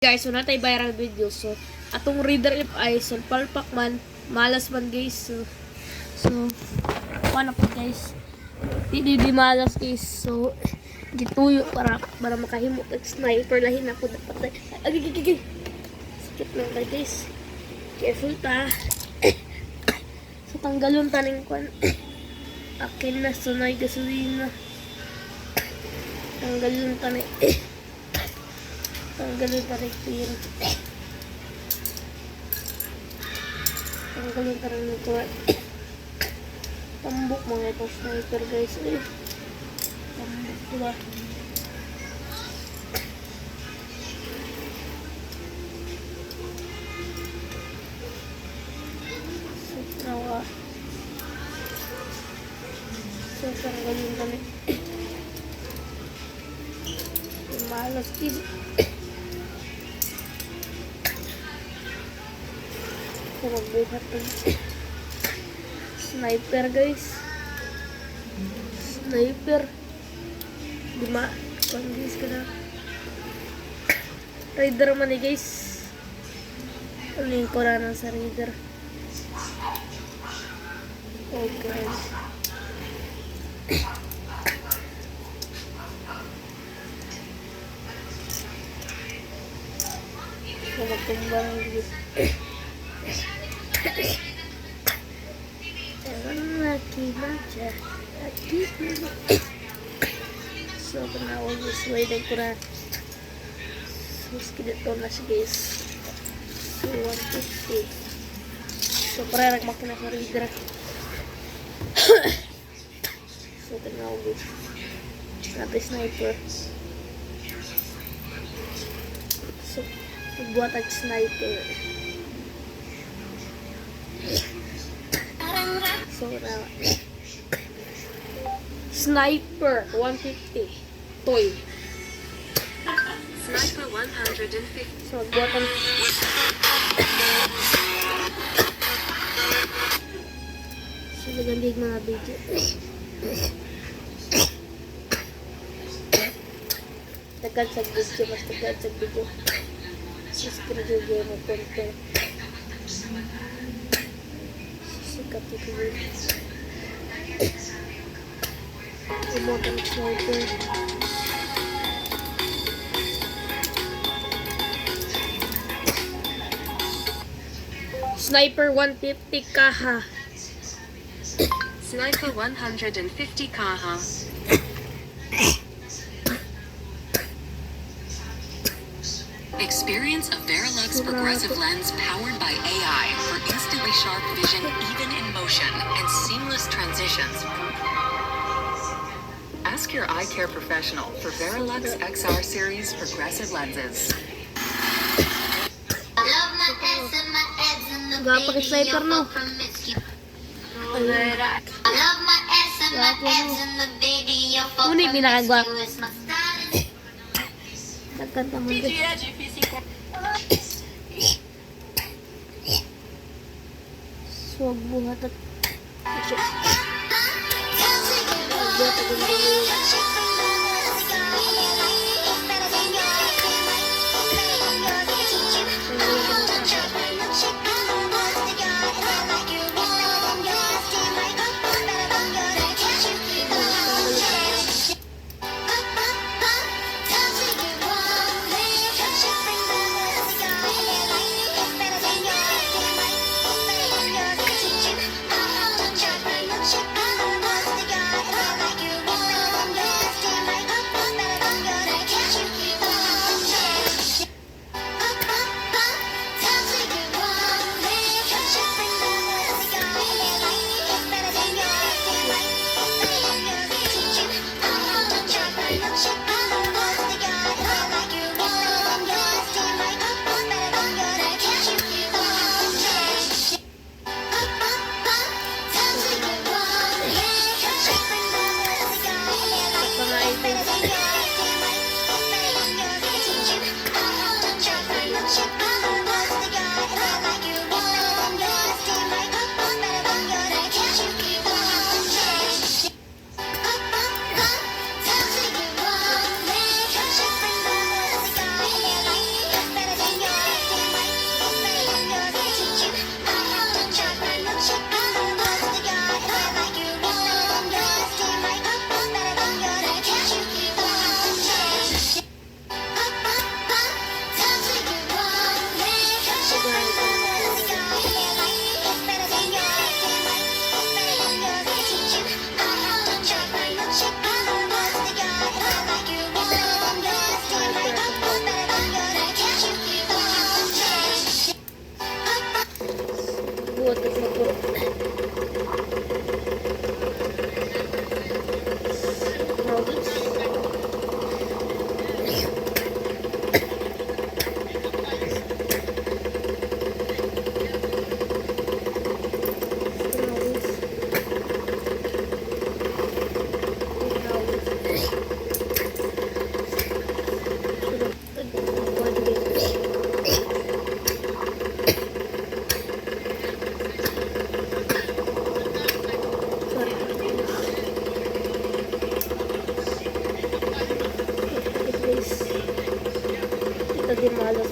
Guys, so natay viral video. So, atong reader lip ay so palpak man, malas man guys. So ano po guys. Di malas guys. So, gituyo para makahimo og sniper lahin ako dapat. Agigigig. Sakit lang tayo guys. Careful ta. So, tanggalon taning kwan. Akin na sunay gasolina. Tanggalon taning tanggalin pa rin yun. Tanggalin pa rin ito. Tambok mga itong sniper guys. Tambok diba? So, nawa. So, tanggalin pa rin. Malas kid. Magbuhat ng sniper guys. Sniper 5 guys ka na raider man guys. Ano yung koranan sa raider. Oh guys, so magtumbang guys. So, panawag is waiting ko na. So, skidito na siya guys. So, 150. So, parang makina sa reader. So, panawag guys. Natin sniper. So, magbuhat ang sniper. So, sniper 150 toy. Sniper 150. So, buatan. So, nagandig mga video. Tagad sa video, mas tagad sa video. Subscribe yung mo content. Sikat ito yun. Umotang sniper. Sniper 150 kaha. Sniper 150 kaha. Experience a Verilux progressive lens powered by AI for instantly sharp vision even in motion and seamless transitions. Ask your eye care professional for Verilux XR series progressive lenses. Gapag-sniper no. Uni binakagwak. Nagkanta mo din. So, buhat at buhat at Hindi malas.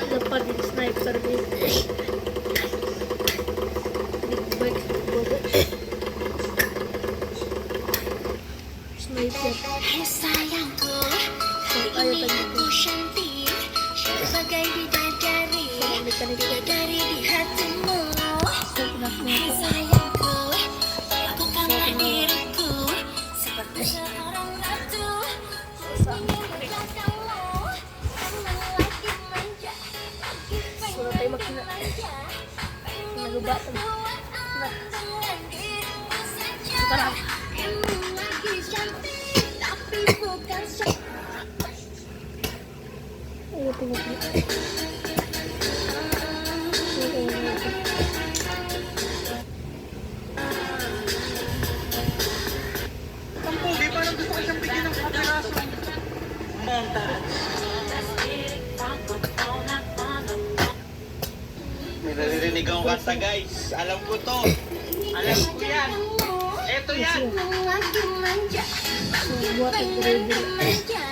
Dapat di sniper guys. Big sniper. Hai sayangku, Ayo ibu cantik, sebagai bidadari, bidadari di hatimu. Hai sayangku, lakukanlah diriku seperti seorang ratu. Ingin berkatamu, kamu lagi manja, lagi pengen manja, pengen buat dengan dirimu saja. Kamu lagi cantik, tapi bukan Ayo tengok. Di parang gusto ko siyang bigyan ng kapiraso. Montage. May naririnig akong kanta guys. Alam ko to. Alam ko yan. Eto yan. lagi manja, Buat yang berbeda. manja,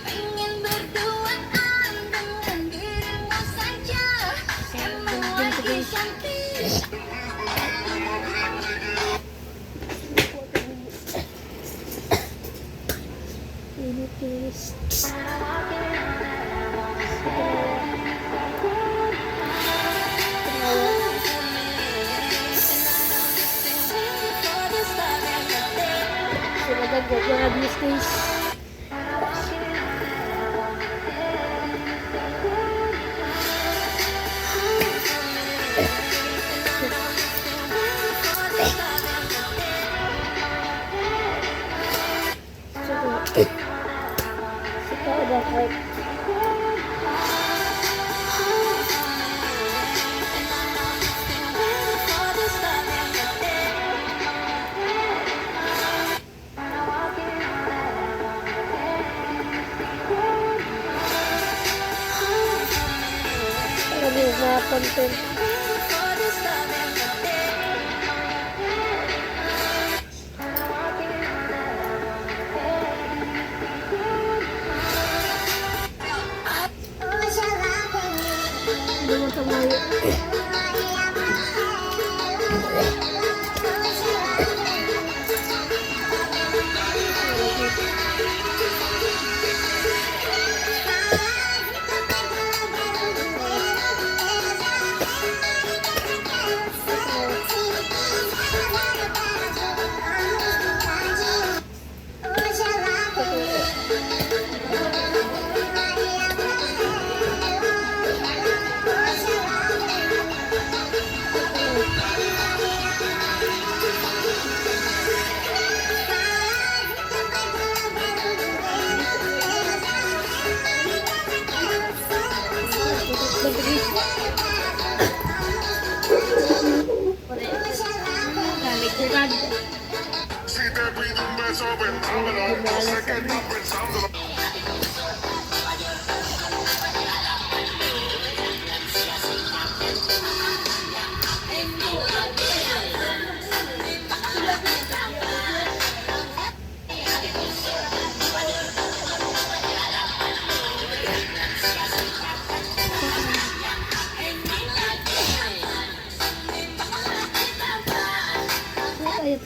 pengen berduaan dengan dirimu saja. Emang lagi cantik. Ini tulis. Sudah gua habis guys. Kita udah hype. Kami na content. Belum semuanya. See that breathing mess over and phenomenal. Second up and sounds of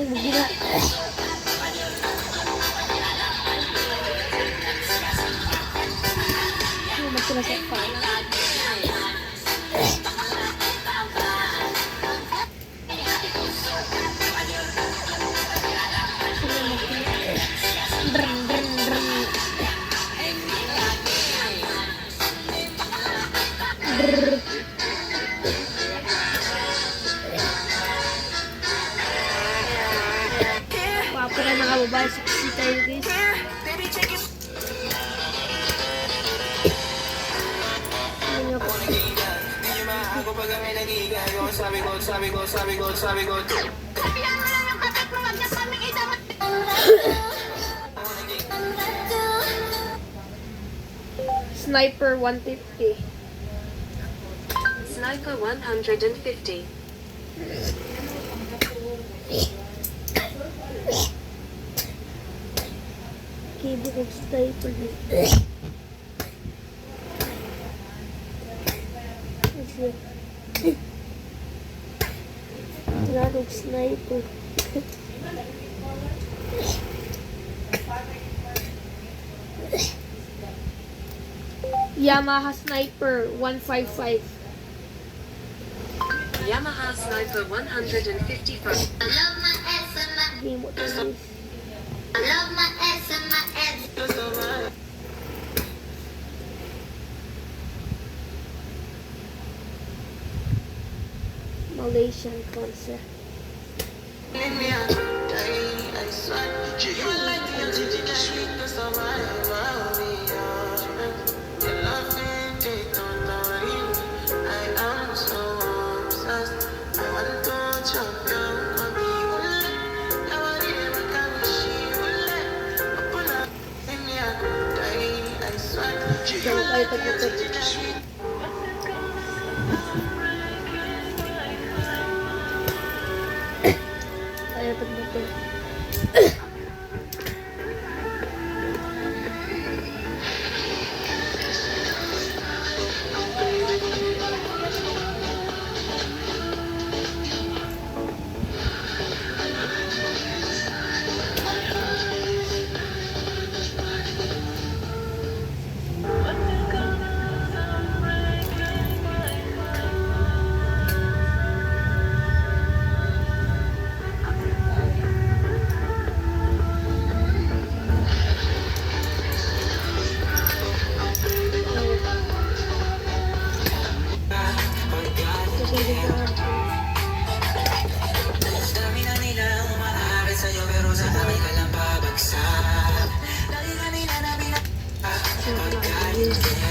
Ito mo gina. Ano ba sila sa pala? Drang, drang, drang. Drrrr. Wapo na nakababa sa kasi tayo guys. Ano nga po? Sabihan mo lang yung katat mo, wag niya sa aming idamot. Sniper 150. Sniper 150. Keyboard of sniper. Larog sniper. Yamaha Sniper 155. Yamaha Sniper 155. I love my ass and my, Game mo to guys. I love my ass and my ass. Malaysian concept. Jangan kayo tagpapag. Ayaw tagpapag. Kasi